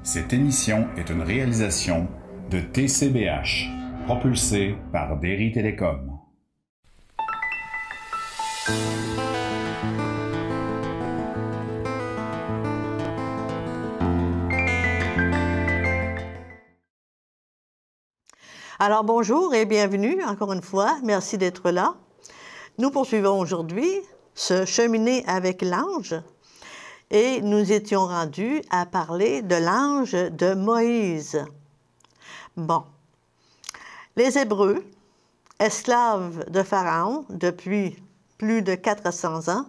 Cette émission est une réalisation de TCBH, propulsée par Derry Télécom. Alors bonjour et bienvenue encore une fois. Merci d'être là. Nous poursuivons aujourd'hui ce cheminer avec l'ange et nous étions rendus à parler de l'ange de Moïse. Bon, les Hébreux, esclaves de Pharaon depuis plus de 400 ans,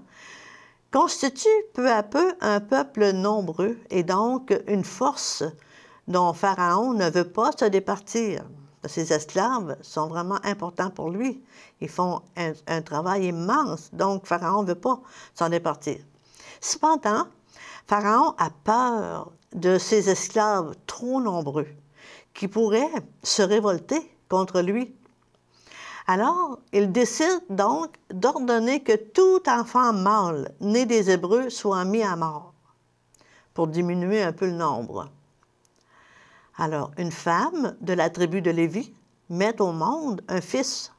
constituent peu à peu un peuple nombreux et donc une force dont Pharaon ne veut pas se départir. Ces esclaves sont vraiment importants pour lui. Ils font un travail immense, donc Pharaon ne veut pas s'en départir. Cependant, Pharaon a peur de ces esclaves trop nombreux qui pourraient se révolter contre lui. Alors, il décide donc d'ordonner que tout enfant mâle né des Hébreux soit mis à mort pour diminuer un peu le nombre. Alors, une femme de la tribu de Lévi met au monde un fils,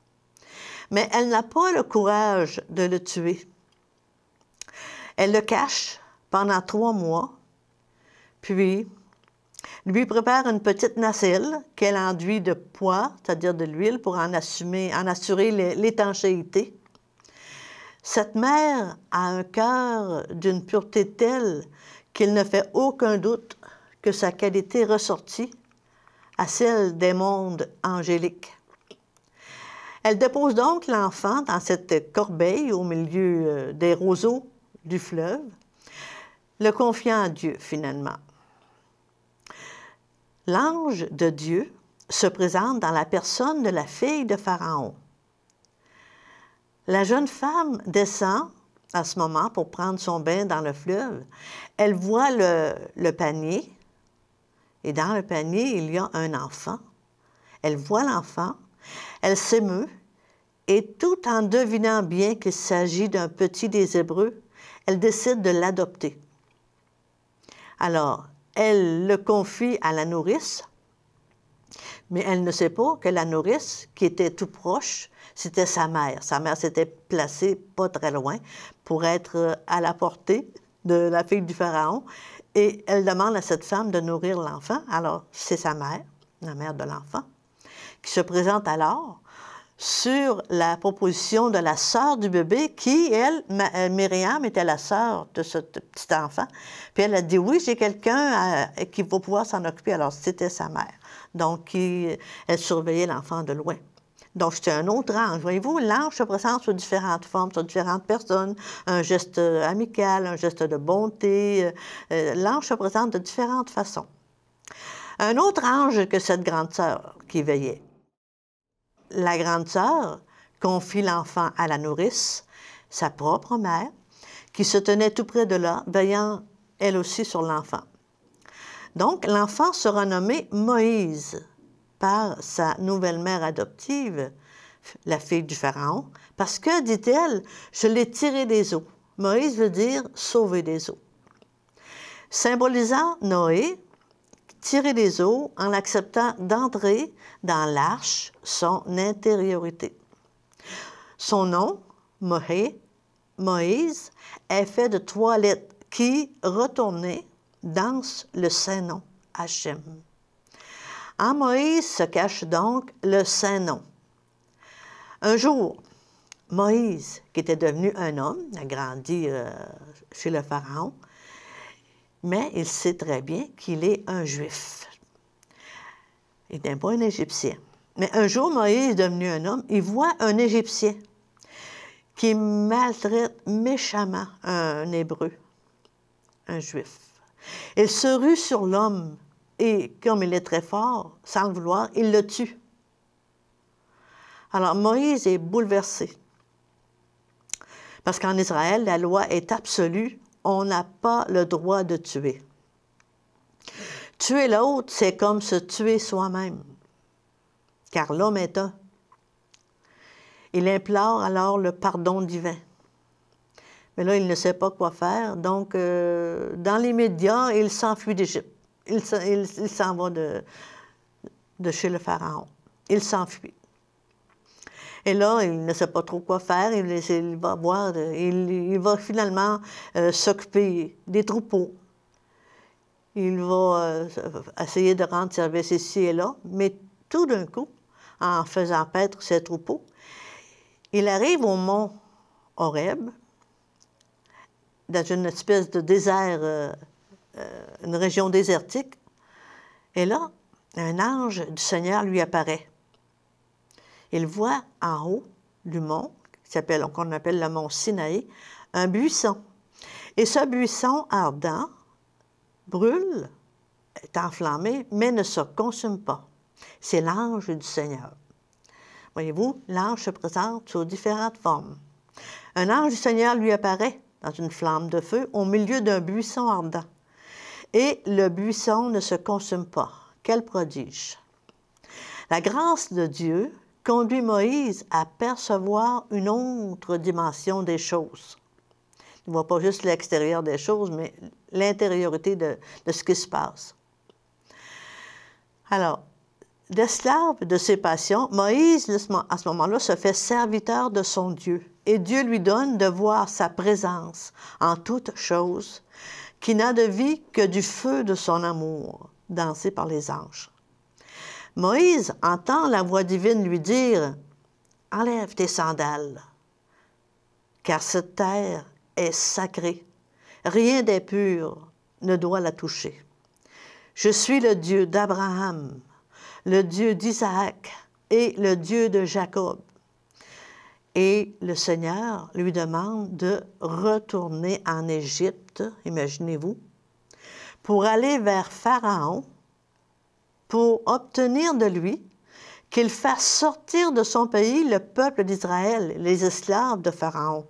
mais elle n'a pas le courage de le tuer. Elle le cache pendant 3 mois, puis lui prépare une petite nacelle qu'elle enduit de pois, c'est-à-dire de l'huile, pour en assurer l'étanchéité. Cette mère a un cœur d'une pureté telle qu'il ne fait aucun doute que sa qualité ressortit à celle des mondes angéliques. Elle dépose donc l'enfant dans cette corbeille au milieu des roseaux du fleuve, le confiant à Dieu finalement. L'ange de Dieu se présente dans la personne de la fille de Pharaon. La jeune femme descend à ce moment pour prendre son bain dans le fleuve. Elle voit le panier. Et dans le panier, il y a un enfant. Elle voit l'enfant, elle s'émeut, et tout en devinant bien qu'il s'agit d'un petit des Hébreux, elle décide de l'adopter. Alors, elle le confie à la nourrice, mais elle ne sait pas que la nourrice, qui était tout proche, c'était sa mère. Sa mère s'était placée pas très loin pour être à la portée de la fille du Pharaon. Et elle demande à cette femme de nourrir l'enfant. Alors, c'est sa mère, la mère de l'enfant, qui se présente alors sur la proposition de la sœur du bébé qui, elle, Myriam, était la sœur de ce petit enfant. Puis elle a dit, oui, j'ai quelqu'un qui va pouvoir s'en occuper. Alors, c'était sa mère. Donc, elle surveillait l'enfant de loin. Donc, c'était un autre ange. Voyez-vous, l'ange se présente sous différentes formes, sur différentes personnes. Un geste amical, un geste de bonté. L'ange se présente de différentes façons. Un autre ange que cette grande sœur qui veillait. La grande sœur confie l'enfant à la nourrice, sa propre mère, qui se tenait tout près de là, veillant elle aussi sur l'enfant. Donc, l'enfant sera nommé Moïse par sa nouvelle mère adoptive, la fille du Pharaon, parce que, dit-elle, je l'ai tiré des eaux. Moïse veut dire sauver des eaux. Symbolisant Noé, tiré des eaux en acceptant d'entrer dans l'arche, son intériorité. Son nom, Moïse, est fait de 3 lettres qui, retournées, dansent le Saint-Nom, Hachem. En Moïse se cache donc le Saint-Nom. Un jour, Moïse, qui était devenu un homme, a grandi chez le Pharaon, mais il sait très bien qu'il est un Juif. Il n'est pas un Égyptien. Mais un jour, Moïse, devenu un homme, il voit un Égyptien qui maltraite méchamment un Hébreu, un Juif. Il se rue sur l'homme et, comme il est très fort, sans le vouloir, il le tue. Alors, Moïse est bouleversé. Parce qu'en Israël, la loi est absolue. On n'a pas le droit de tuer. Tuer l'autre, c'est comme se tuer soi-même. Car l'homme est un. Il implore alors le pardon divin. Mais là, il ne sait pas quoi faire. Donc, dans l'immédiat, il s'enfuit d'Égypte. il s'en va de chez le Pharaon. Il s'enfuit. Et là, il ne sait pas trop quoi faire. Il va voir, il va finalement s'occuper des troupeaux. Il va essayer de rendre service ici et là, mais tout d'un coup, en faisant paître ses troupeaux, il arrive au mont Horeb, dans une espèce de désert, une région désertique. Et là, un ange du Seigneur lui apparaît. Il voit en haut du mont, qu'on appelle le mont Sinaï, un buisson. Et ce buisson ardent brûle, est enflammé, mais ne se consume pas. C'est l'ange du Seigneur. Voyez-vous, l'ange se présente sous différentes formes. Un ange du Seigneur lui apparaît dans une flamme de feu au milieu d'un buisson ardent. Et le buisson ne se consume pas. Quel prodige! La grâce de Dieu conduit Moïse à percevoir une autre dimension des choses. Il ne voit pas juste l'extérieur des choses, mais l'intériorité de ce qui se passe. Alors, d'esclave de ses passions, Moïse, à ce moment-là, se fait serviteur de son Dieu. Et Dieu lui donne de voir sa présence en toutes choses, qui n'a de vie que du feu de son amour, dansé par les anges. Moïse entend la voix divine lui dire « Enlève tes sandales, car cette terre est sacrée. Rien d'impur ne doit la toucher. Je suis le Dieu d'Abraham, le Dieu d'Isaac et le Dieu de Jacob. » Et le Seigneur lui demande de retourner en Égypte, imaginez-vous, pour aller vers Pharaon, pour obtenir de lui qu'il fasse sortir de son pays le peuple d'Israël, les esclaves de Pharaon.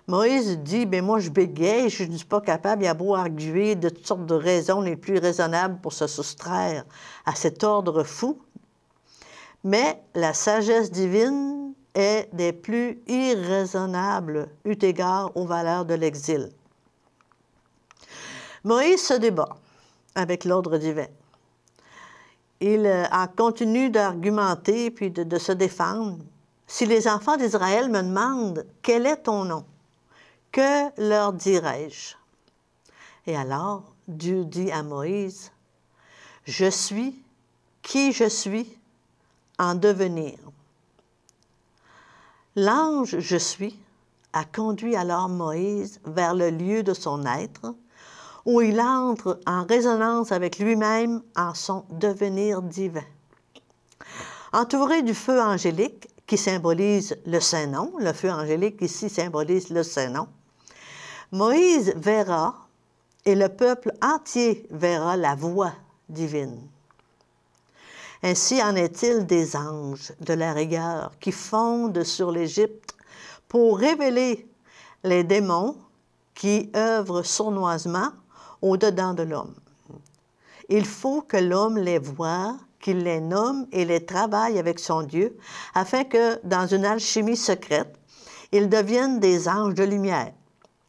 Moïse dit, « moi je bégaye, je ne suis pas capable, il a beau arguer de toutes sortes de raisons les plus raisonnables pour se soustraire à cet ordre fou. » Mais la sagesse divine est des plus irraisonnables eu égard aux valeurs de l'exil. Moïse se débat avec l'ordre divin. Il en continue d'argumenter puis de se défendre. « Si les enfants d'Israël me demandent « Quel est ton nom? » Que leur dirai-je? » Et alors, Dieu dit à Moïse, « Je suis qui je suis en devenir. » L'ange « Je suis » a conduit alors Moïse vers le lieu de son être, où il entre en résonance avec lui-même en son devenir divin. Entouré du feu angélique, qui symbolise le Saint-Nom, le feu angélique ici symbolise le Saint-Nom, Moïse verra, et le peuple entier verra la voix divine. Ainsi en est-il des anges de la rigueur qui fondent sur l'Égypte pour révéler les démons qui œuvrent sournoisement au-dedans de l'homme. Il faut que l'homme les voie, qu'il les nomme et les travaille avec son Dieu, afin que, dans une alchimie secrète, ils deviennent des anges de lumière,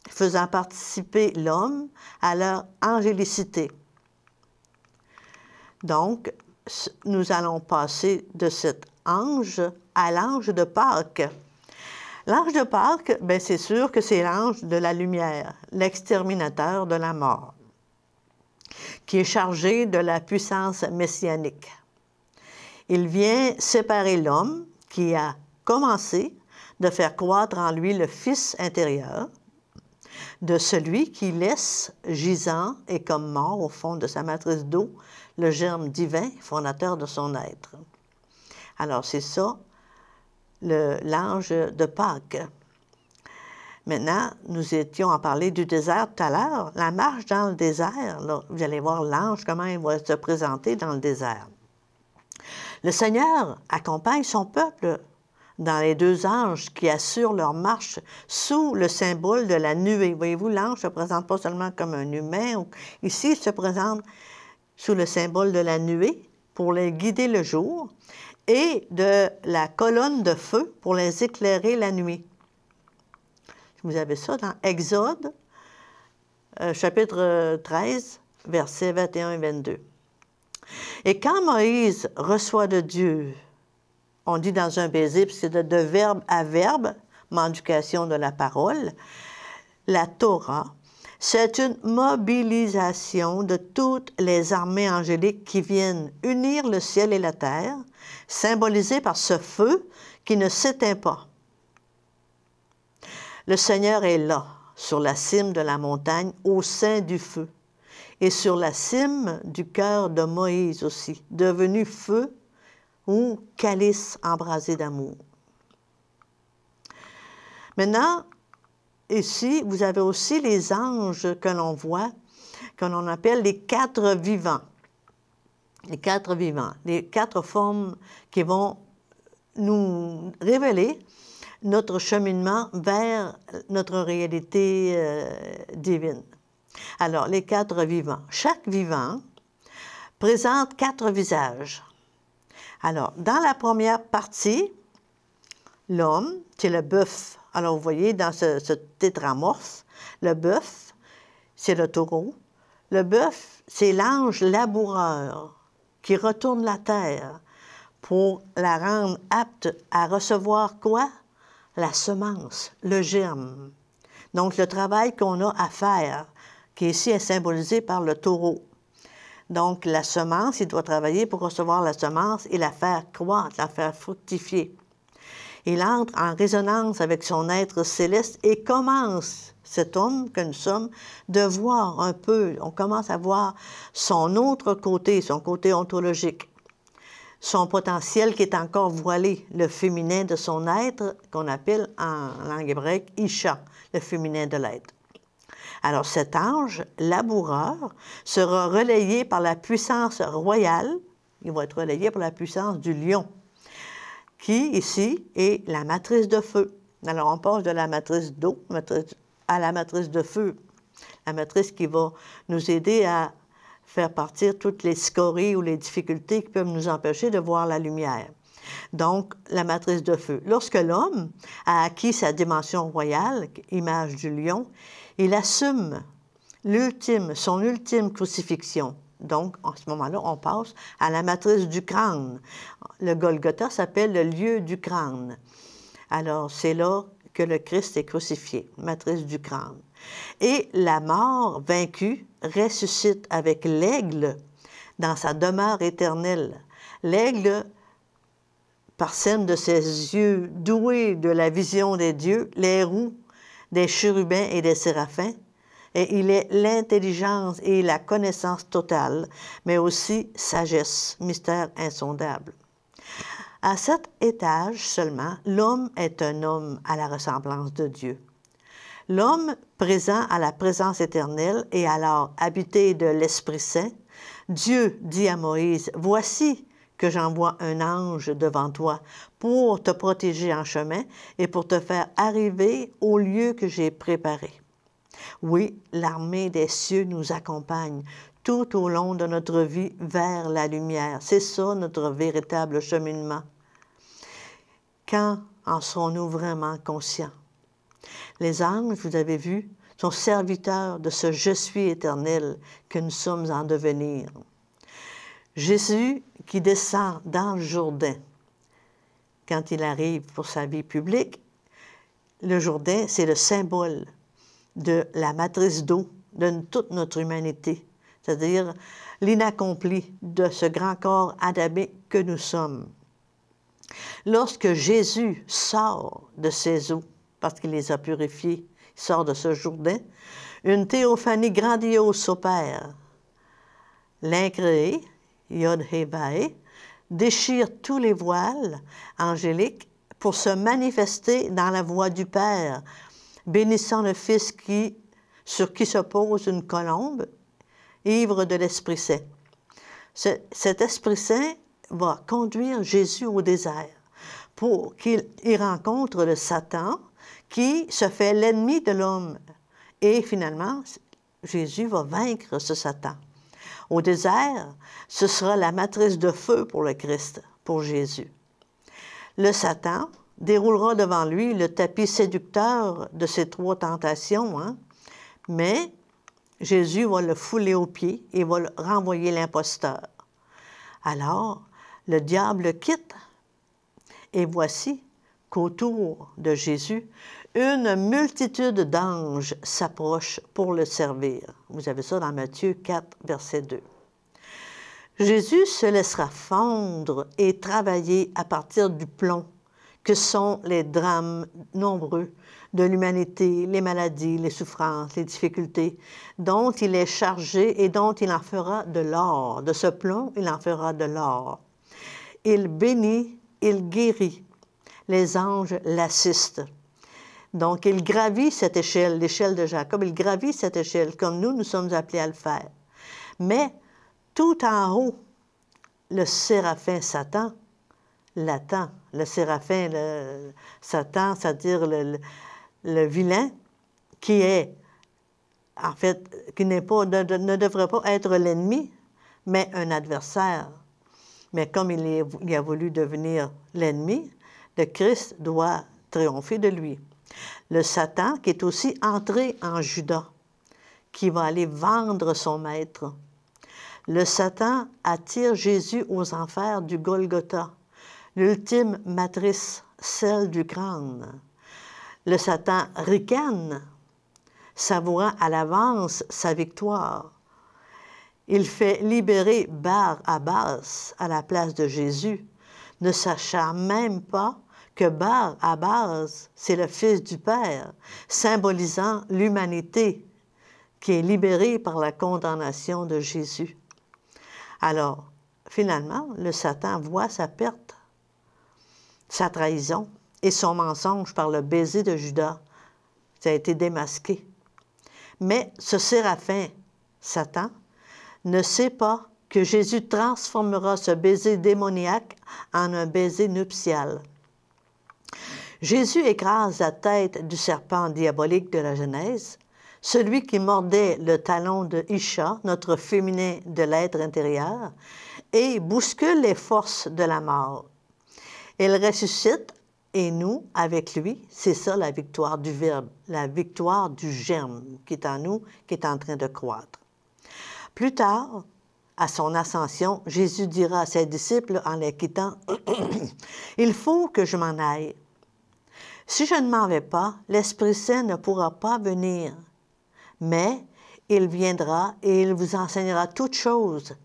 faisant participer l'homme à leur angélicité. Donc, nous allons passer de cet ange à l'ange de Pâques. L'ange de Pâques, c'est sûr que c'est l'ange de la lumière, l'exterminateur de la mort, qui est chargé de la puissance messianique. Il vient séparer l'homme qui a commencé de faire croître en lui le Fils intérieur de celui qui laisse gisant et comme mort au fond de sa matrice d'eau le germe divin, fondateur de son être. Alors c'est ça, l'ange de Pâques. Maintenant, nous étions à parler du désert tout à l'heure. La marche dans le désert, là, vous allez voir l'ange, comment il va se présenter dans le désert. Le Seigneur accompagne son peuple dans les deux anges qui assurent leur marche sous le symbole de la nuée. Voyez-vous, l'ange ne se présente pas seulement comme un humain. Ici, il se présente sous le symbole de la nuée pour les guider le jour et de la colonne de feu pour les éclairer la nuit. Vous avez ça dans Exode, chapitre 13, versets 21 et 22. Et quand Moïse reçoit de Dieu, on dit dans un baiser, c'est de verbe à verbe, mendication de la parole, la Torah, c'est une mobilisation de toutes les armées angéliques qui viennent unir le ciel et la terre, symbolisée par ce feu qui ne s'éteint pas. Le Seigneur est là, sur la cime de la montagne, au sein du feu, et sur la cime du cœur de Moïse aussi, devenu feu ou calice embrasé d'amour. Maintenant, ici, vous avez aussi les anges que l'on voit, que l'on appelle les quatre vivants. Les quatre vivants, les quatre formes qui vont nous révéler notre cheminement vers notre réalité divine. Alors, les quatre vivants. Chaque vivant présente quatre visages. Alors, dans la première partie, l'homme, c'est le bœuf. Alors, vous voyez, dans ce tétramorphe, le bœuf, c'est le taureau. Le bœuf, c'est l'ange laboureur qui retourne la terre pour la rendre apte à recevoir quoi? La semence, le germe. Donc, le travail qu'on a à faire, qui ici est symbolisé par le taureau. Donc, la semence, il doit travailler pour recevoir la semence et la faire croître, la faire fructifier. Il entre en résonance avec son être céleste et commence, cet homme que nous sommes, de voir un peu, on commence à voir son autre côté, son côté ontologique, son potentiel qui est encore voilé, le féminin de son être, qu'on appelle en langue hébraïque « Isha », le féminin de l'être. Alors cet ange laboureur sera relayé par la puissance royale, il va être relayé par la puissance du lion, qui, ici, est la matrice de feu. Alors, on passe de la matrice d'eau à la matrice de feu, la matrice qui va nous aider à faire partir toutes les scories ou les difficultés qui peuvent nous empêcher de voir la lumière. Donc, la matrice de feu. Lorsque l'homme a acquis sa dimension royale, image du lion, il assume son ultime crucifixion. Donc, en ce moment-là, on passe à la matrice du crâne. Le Golgotha s'appelle le lieu du crâne. Alors, c'est là que le Christ est crucifié, matrice du crâne. Et la mort vaincue ressuscite avec l'aigle dans sa demeure éternelle. L'aigle, parsème de ses yeux doués de la vision des dieux, les roues des chérubins et des séraphins, et il est l'intelligence et la connaissance totale, mais aussi sagesse, mystère insondable. À cet étage seulement, l'homme est un homme à la ressemblance de Dieu. L'homme présent à la présence éternelle et alors habité de l'Esprit Saint, Dieu dit à Moïse, « Voici que j'envoie un ange devant toi pour te protéger en chemin et pour te faire arriver au lieu que j'ai préparé. » Oui, l'armée des cieux nous accompagne tout au long de notre vie vers la lumière. C'est ça notre véritable cheminement. Quand en serons-nous vraiment conscients? Les anges, vous avez vu, sont serviteurs de ce « Je suis éternel » que nous sommes en devenir. Jésus qui descend dans le Jourdain, quand il arrive pour sa vie publique, le Jourdain, c'est le symbole de la matrice d'eau de toute notre humanité, c'est-à-dire l'inaccompli de ce grand corps adamique que nous sommes. Lorsque Jésus sort de ces eaux, parce qu'il les a purifiées, il sort de ce Jourdain, une théophanie grandiose s'opère. L'incréé, Yod-Hé-Vahé, déchire tous les voiles angéliques pour se manifester dans la voie du Père, bénissant le Fils sur qui se pose une colombe, ivre de l'Esprit Saint. Cet Esprit Saint va conduire Jésus au désert pour qu'il y rencontre le Satan qui se fait l'ennemi de l'homme. Et finalement, Jésus va vaincre ce Satan. Au désert, ce sera la matrice de feu pour le Christ, pour Jésus. Le Satan déroulera devant lui le tapis séducteur de ses trois tentations, mais Jésus va le fouler aux pieds et va renvoyer l'imposteur. Alors, le diable le quitte. Et voici qu'autour de Jésus, une multitude d'anges s'approche pour le servir. Vous avez ça dans Matthieu 4, verset 2. Jésus se laissera fondre et travailler à partir du plomb que sont les drames nombreux de l'humanité, les maladies, les souffrances, les difficultés, dont il est chargé et dont il en fera de l'or. De ce plomb, il en fera de l'or. Il bénit, il guérit. Les anges l'assistent. Donc, il gravit cette échelle, l'échelle de Jacob, il gravit cette échelle, comme nous sommes appelés à le faire. Mais, tout en haut, le séraphin Satan l'attend. Le séraphin Satan, c'est-à-dire le vilain, qui est, en fait, qui n'est pas, ne devrait pas être l'ennemi, mais un adversaire. Mais comme il a voulu devenir l'ennemi, le Christ doit triompher de lui. Le Satan qui est aussi entré en Judas, qui va aller vendre son maître. Le Satan attire Jésus aux enfers du Golgotha, l'ultime matrice, celle du crâne. Le Satan ricane, savourant à l'avance sa victoire. Il fait libérer Bar-Abbas à la place de Jésus, ne sachant même pas que Bar-Abbas, c'est le Fils du Père, symbolisant l'humanité qui est libérée par la condamnation de Jésus. Alors, finalement, le Satan voit sa perte, sa trahison et son mensonge par le baiser de Judas. Ça a été démasqué. Mais ce séraphin, Satan, ne sait pas que Jésus transformera ce baiser démoniaque en un baiser nuptial. Jésus écrase la tête du serpent diabolique de la Genèse, celui qui mordait le talon de Isha, notre féminin de l'être intérieur, et bouscule les forces de la mort. Il ressuscite, et nous, avec lui, c'est ça la victoire du Verbe, la victoire du germe qui est en nous, qui est en train de croître. Plus tard, à son ascension, Jésus dira à ses disciples en les quittant, « Il faut que je m'en aille. Si je ne m'en vais pas, l'Esprit Saint ne pourra pas venir. Mais il viendra et il vous enseignera toutes choses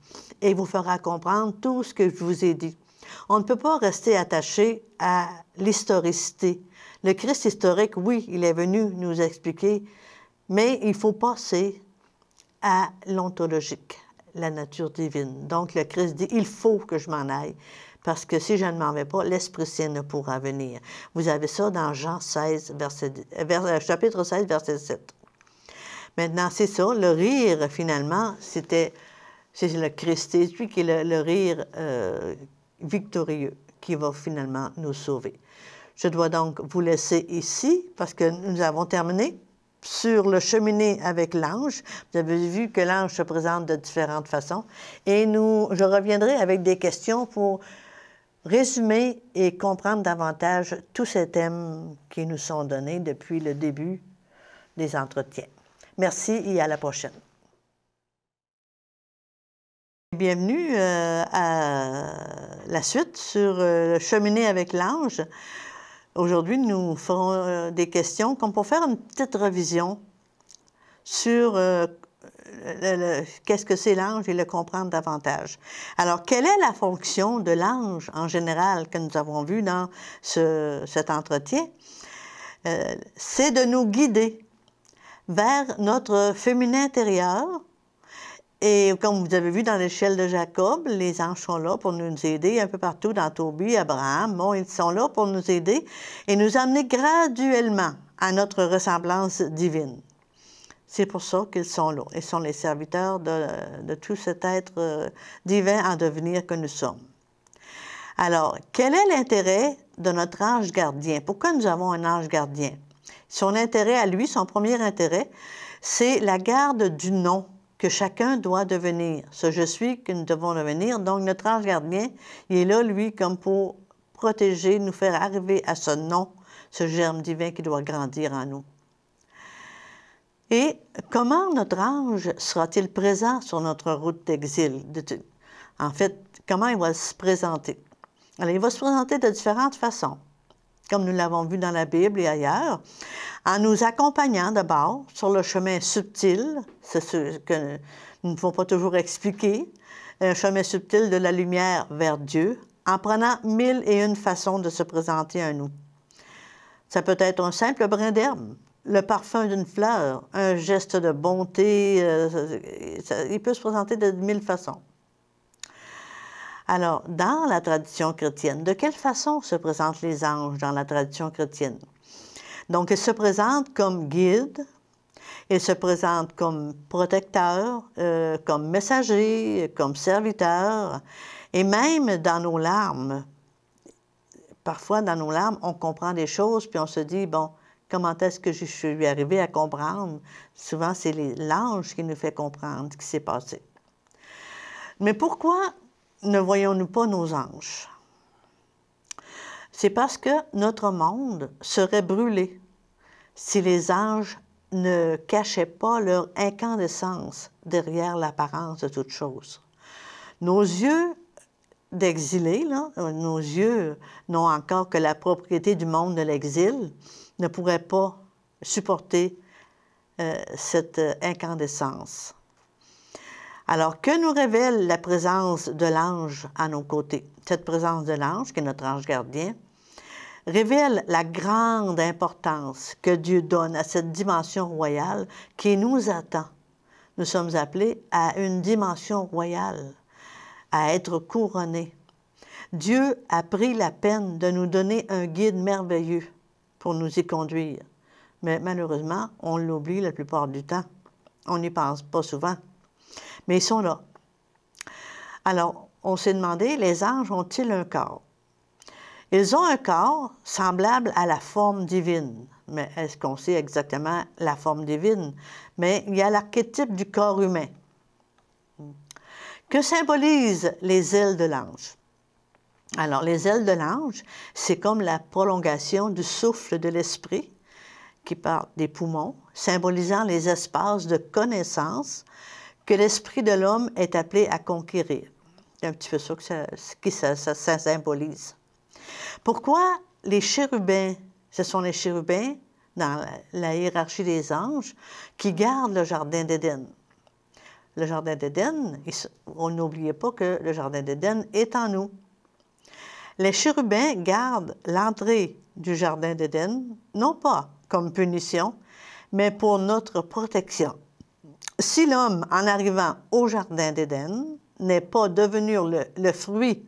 et vous fera comprendre tout ce que je vous ai dit. » On ne peut pas rester attaché à l'historicité. Le Christ historique, oui, il est venu nous expliquer, mais il faut passer à l'ontologique, la nature divine. Donc, le Christ dit, il faut que je m'en aille, parce que si je ne m'en vais pas, l'Esprit Saint ne pourra venir. Vous avez ça dans Jean 16, chapitre 16, verset 7. Maintenant, c'est ça, le rire, finalement, c'est le Christ, c'est lui qui est le rire victorieux, qui va finalement nous sauver. Je dois donc vous laisser ici, parce que nous avons terminé sur le cheminer avec l'ange. Vous avez vu que l'ange se présente de différentes façons. Et je reviendrai avec des questions pour résumer et comprendre davantage tous ces thèmes qui nous sont donnés depuis le début des entretiens. Merci et à la prochaine. Bienvenue à la suite sur le cheminer avec l'ange. Aujourd'hui, nous ferons des questions comme pour faire une petite révision sur qu'est-ce que c'est l'ange et le comprendre davantage. Alors, quelle est la fonction de l'ange en général que nous avons vu dans cet entretien? C'est de nous guider vers notre féminin intérieur. Et comme vous avez vu dans l'échelle de Jacob, les anges sont là pour nous aider un peu partout dans Tobie, Abraham. Bon, ils sont là pour nous aider et nous amener graduellement à notre ressemblance divine. C'est pour ça qu'ils sont là. Ils sont les serviteurs de tout cet être divin en devenir que nous sommes. Alors, quel est l'intérêt de notre ange gardien? Pourquoi nous avons un ange gardien? Son intérêt à lui, son premier intérêt, c'est la garde du nom que chacun doit devenir. Ce « je suis » que nous devons devenir. Donc, notre ange gardien, il est là, lui, comme pour protéger, nous faire arriver à ce nom, ce germe divin qui doit grandir en nous. Et comment notre ange sera-t-il présent sur notre route d'exil? En fait, comment il va se présenter? Alors, il va se présenter de différentes façons, comme nous l'avons vu dans la Bible et ailleurs, en nous accompagnant d'abord sur le chemin subtil, c'est ce que nous ne pouvons pas toujours expliquer, un chemin subtil de la lumière vers Dieu, en prenant 1001 façons de se présenter à nous. Ça peut être un simple brin d'herbe, le parfum d'une fleur, un geste de bonté, il peut se présenter de 1000 façons. Alors, dans la tradition chrétienne, de quelle façon se présentent les anges dans la tradition chrétienne? Donc, ils se présentent comme guides, ils se présentent comme protecteurs, comme messagers, comme serviteurs, et même dans nos larmes. Parfois, dans nos larmes, on comprend des choses, puis on se dit, bon, comment est-ce que je suis arrivé à comprendre? Souvent, c'est l'ange qui nous fait comprendre ce qui s'est passé. Mais pourquoi ne voyons-nous pas nos anges? C'est parce que notre monde serait brûlé si les anges ne cachaient pas leur incandescence derrière l'apparence de toute chose. Nos yeux d'exilés, nos yeux n'ont encore que la propriété du monde de l'exil, ne pourraient pas supporter cette incandescence. Alors, que nous révèle la présence de l'ange à nos côtés? Cette présence de l'ange, qui est notre ange gardien, révèle la grande importance que Dieu donne à cette dimension royale qui nous attend. Nous sommes appelés à une dimension royale, à être couronnés. Dieu a pris la peine de nous donner un guide merveilleux pour nous y conduire. Mais malheureusement, on l'oublie la plupart du temps. On n'y pense pas souvent. Mais ils sont là. Alors, on s'est demandé, les anges ont-ils un corps? Ils ont un corps semblable à la forme divine. Mais est-ce qu'on sait exactement la forme divine? Mais il y a l'archétype du corps humain. Que symbolisent les ailes de l'ange? Alors, les ailes de l'ange, c'est comme la prolongation du souffle de l'esprit qui part des poumons, symbolisant les espaces de connaissance que l'esprit de l'homme est appelé à conquérir. C'est un petit peu ça que ça symbolise. Pourquoi les chérubins, ce sont les chérubins dans la hiérarchie des anges qui gardent le jardin d'Éden? Le jardin d'Éden, on n'oubliez pas que le jardin d'Éden est en nous. Les chérubins gardent l'entrée du jardin d'Éden, non pas comme punition, mais pour notre protection. Si l'homme, en arrivant au jardin d'Éden, n'est pas devenu le fruit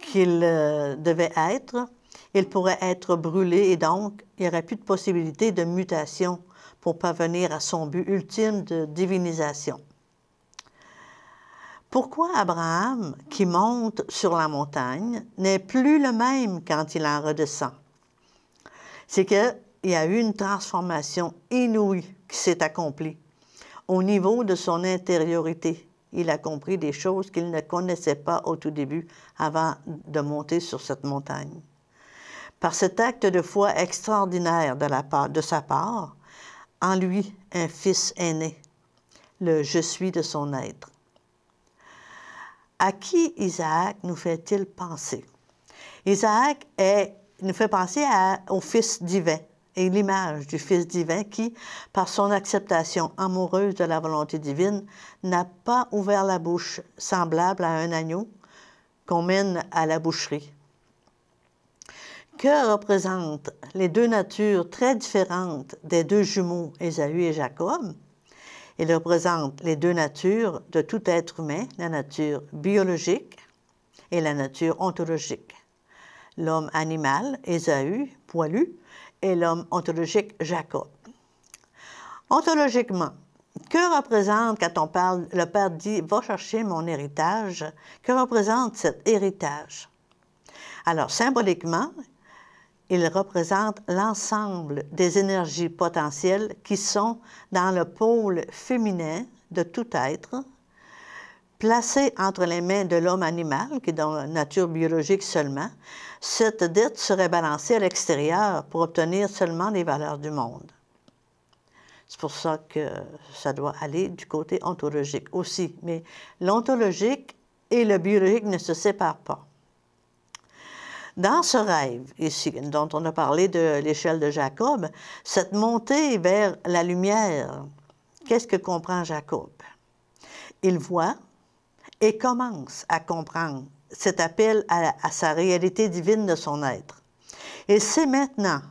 qu'il devait être, il pourrait être brûlé et donc il n'y aurait plus de possibilité de mutation pour parvenir à son but ultime de divinisation. Pourquoi Abraham, qui monte sur la montagne, n'est plus le même quand il en redescend? C'est qu'il y a eu une transformation inouïe qui s'est accomplie au niveau de son intériorité. Il a compris des choses qu'il ne connaissait pas au tout début, avant de monter sur cette montagne. Par cet acte de foi extraordinaire de sa part, en lui, un fils est né, le « je suis » de son être. À qui Isaac nous fait-il penser? Isaac nous fait penser au Fils divin et l'image du Fils divin qui, par son acceptation amoureuse de la volonté divine, n'a pas ouvert la bouche, semblable à un agneau qu'on mène à la boucherie. Que représentent les deux natures très différentes des deux jumeaux, Ésaü et Jacob? Ils représentent les deux natures de tout être humain, la nature biologique et la nature ontologique. L'homme animal, Ésaü, poilu, et l'homme ontologique, Jacob. Ontologiquement, que représente, quand on parle, le Père dit « Va chercher mon héritage », que représente cet héritage? Alors, symboliquement, il représente l'ensemble des énergies potentielles qui sont dans le pôle féminin de tout être, placé entre les mains de l'homme animal, qui est dans la nature biologique seulement. Cette dette serait balancée à l'extérieur pour obtenir seulement les valeurs du monde. C'est pour ça que ça doit aller du côté ontologique aussi. Mais l'ontologique et le biologique ne se séparent pas. Dans ce rêve, ici, dont on a parlé de l'échelle de Jacob, cette montée vers la lumière, qu'est-ce que comprend Jacob? Il voit et commence à comprendre cet appel à sa réalité divine de son être. Il sait maintenant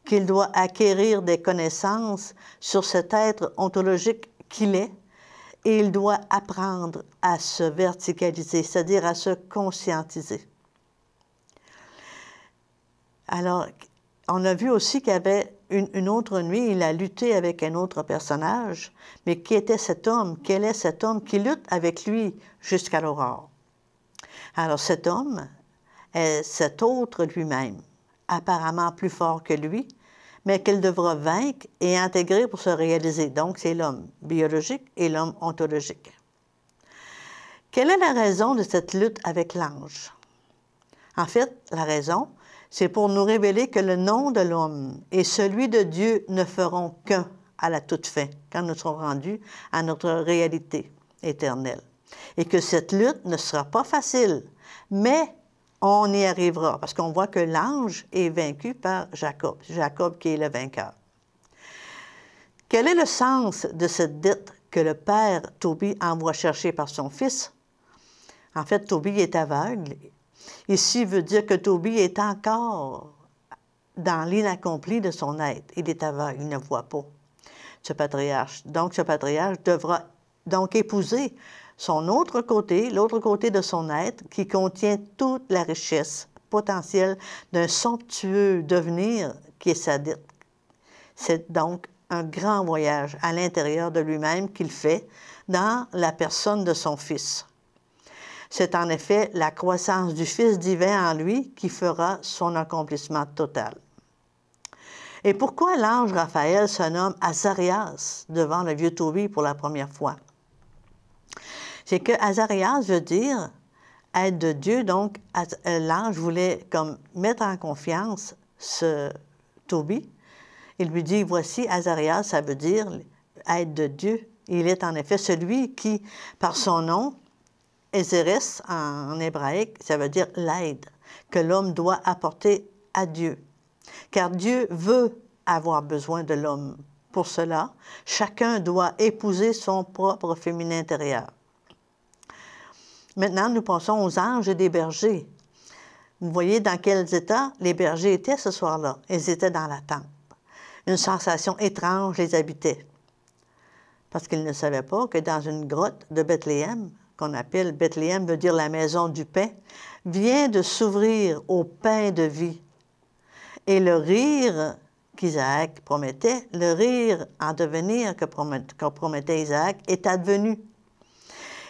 qu'il doit acquérir des connaissances sur cet être ontologique qu'il est, et il doit apprendre à se verticaliser, c'est-à-dire à se conscientiser. Alors, on a vu aussi qu'il y avait une autre nuit, il a lutté avec un autre personnage, mais qui était cet homme? Quel est cet homme qui lutte avec lui jusqu'à l'aurore? Alors, cet homme est cet autre lui-même, apparemment plus fort que lui, mais qu'il devra vaincre et intégrer pour se réaliser. Donc, c'est l'homme biologique et l'homme ontologique. Quelle est la raison de cette lutte avec l'ange? En fait, la raison, c'est pour nous révéler que le nom de l'homme et celui de Dieu ne feront qu'un à la toute fin, quand nous serons rendus à notre réalité éternelle. Et que cette lutte ne sera pas facile, mais on y arrivera, parce qu'on voit que l'ange est vaincu par Jacob. Jacob qui est le vainqueur. Quel est le sens de cette dette que le père Tobie envoie chercher par son fils? En fait, Tobie est aveugle. Ici veut dire que Tobie est encore dans l'inaccompli de son être. Il est aveugle, il ne voit pas ce patriarche. Donc, ce patriarche devra donc épouser son autre côté, l'autre côté de son être, qui contient toute la richesse potentielle d'un somptueux devenir qui est sa dette. C'est donc un grand voyage à l'intérieur de lui-même qu'il fait dans la personne de son Fils. C'est en effet la croissance du Fils divin en lui qui fera son accomplissement total. Et pourquoi l'ange Raphaël se nomme Azarias devant le vieux Tobie pour la première fois? C'est que Azarias veut dire être de Dieu, donc l'ange voulait comme mettre en confiance ce Tobie. Il lui dit, voici Azarias, ça veut dire être de Dieu. Il est en effet celui qui, par son nom, Ézéres en hébraïque, ça veut dire l'aide, que l'homme doit apporter à Dieu. Car Dieu veut avoir besoin de l'homme. Pour cela, chacun doit épouser son propre féminin intérieur. Maintenant, nous passons aux anges et des bergers. Vous voyez dans quels états les bergers étaient ce soir-là. Ils étaient dans l'attente. Une sensation étrange les habitait. Parce qu'ils ne savaient pas que dans une grotte de Bethléem, qu'on appelle Bethléem veut dire la maison du pain, vient de s'ouvrir au pain de vie. Et le rire qu'Isaac promettait, le rire en devenir que promettait Isaac, est advenu.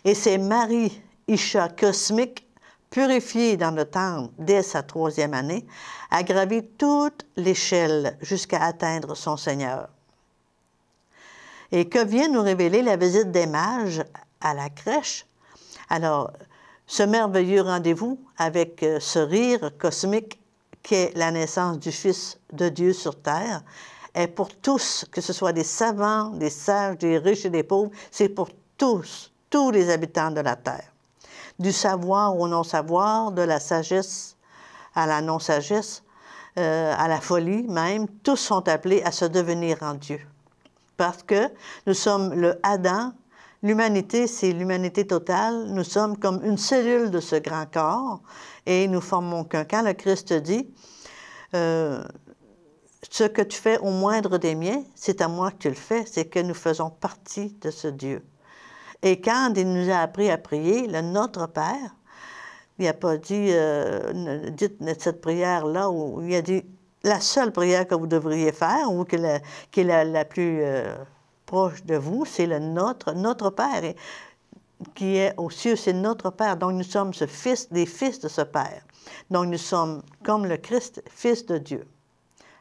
Et c'est Marie, Isha cosmique, purifiée dans le temple dès sa 3e année, a gravi toute l'échelle jusqu'à atteindre son Seigneur. Et que vient nous révéler la visite des mages à la crèche? Alors, ce merveilleux rendez-vous avec ce rire cosmique qu'est la naissance du Fils de Dieu sur terre est pour tous, que ce soit des savants, des sages, des riches et des pauvres, c'est pour tous les habitants de la terre. Du savoir au non-savoir, de la sagesse à la non-sagesse, à la folie même, tous sont appelés à se devenir en Dieu. Parce que nous sommes le Adam, l'humanité, c'est l'humanité totale, nous sommes comme une cellule de ce grand corps et nous formons qu'un. Quand le Christ dit ce que tu fais au moindre des miens, c'est à moi que tu le fais, c'est que nous faisons partie de ce Dieu. Et quand il nous a appris à prier, le Notre Père, il n'a pas dit dites cette prière-là, ou il a dit la seule prière que vous devriez faire, ou qui est la plus proche de vous, c'est le Notre Père, et, qui est aux cieux, c'est notre Père. Donc nous sommes des fils de ce Père. Donc nous sommes comme le Christ, fils de Dieu,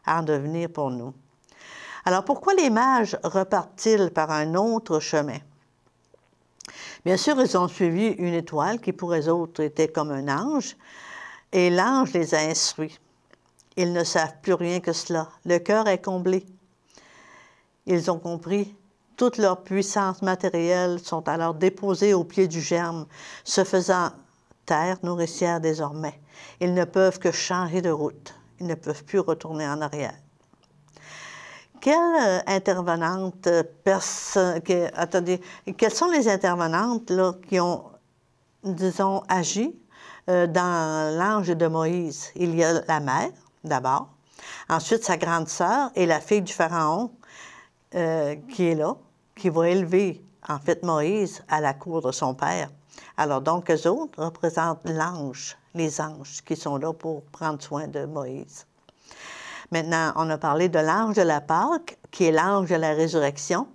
à en devenir pour nous. Alors pourquoi les mages repartent-ils par un autre chemin? Bien sûr, ils ont suivi une étoile qui pour eux autres était comme un ange, et l'ange les a instruits. Ils ne savent plus rien que cela. Le cœur est comblé. Ils ont compris. Toute leur puissance matérielle sont alors déposées au pied du germe, se faisant terre nourricière désormais. Ils ne peuvent que changer de route. Ils ne peuvent plus retourner en arrière. Quelles intervenantes, quelles sont les intervenantes là, qui ont, disons, agi dans l'ange de Moïse? Il y a la mère, d'abord, ensuite sa grande sœur et la fille du Pharaon qui est là, qui va élever, en fait, Moïse à la cour de son père. Alors donc, eux autres représentent l'ange, les anges qui sont là pour prendre soin de Moïse. Maintenant, on a parlé de l'ange de la Pâque, qui est l'ange de la résurrection.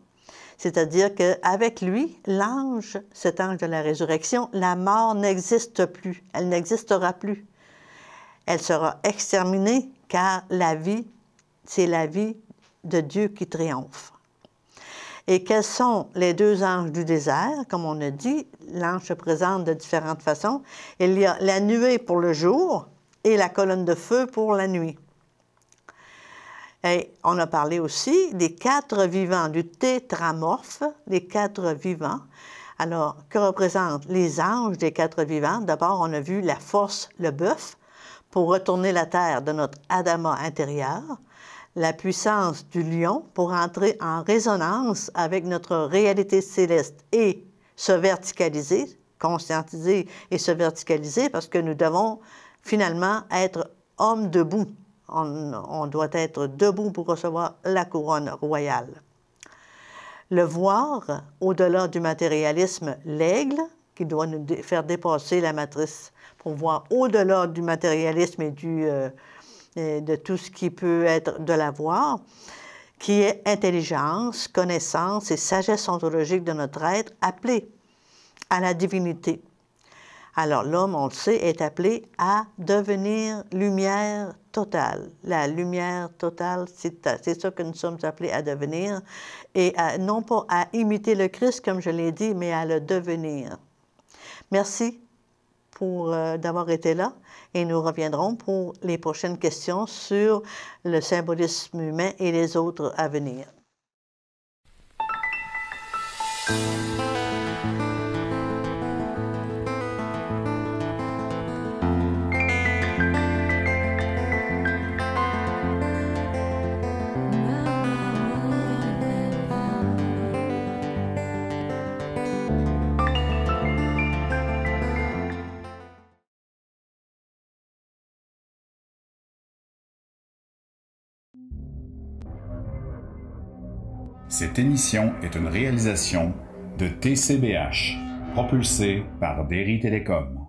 C'est-à-dire qu'avec lui, l'ange, cet ange de la résurrection, la mort n'existe plus. Elle n'existera plus. Elle sera exterminée, car la vie, c'est la vie de Dieu qui triomphe. Et quels sont les deux anges du désert? Comme on a dit, l'ange se présente de différentes façons. Il y a la nuée pour le jour et la colonne de feu pour la nuit. Et on a parlé aussi des quatre vivants, du tétramorphe, les quatre vivants. Alors, que représentent les anges des quatre vivants? D'abord, on a vu la force, le bœuf, pour retourner la terre de notre Adama intérieur, la puissance du lion pour entrer en résonance avec notre réalité céleste et se verticaliser, conscientiser et se verticaliser, parce que nous devons finalement être hommes debout. On doit être debout pour recevoir la couronne royale. Le voir, au-delà du matérialisme, l'aigle, qui doit nous faire dépasser la matrice pour voir au-delà du matérialisme et de tout ce qui peut être de l'avoir, qui est intelligence, connaissance et sagesse ontologique de notre être, appelé à la divinité. Alors l'homme, on le sait, est appelé à devenir lumière totale. La lumière totale, c'est ça que nous sommes appelés à devenir, et non pas à imiter le Christ, comme je l'ai dit, mais à le devenir. Merci d'avoir été là, et nous reviendrons pour les prochaines questions sur le symbolisme humain et les autres à venir. Cette émission est une réalisation de TCBH, propulsée par Derry Télécom.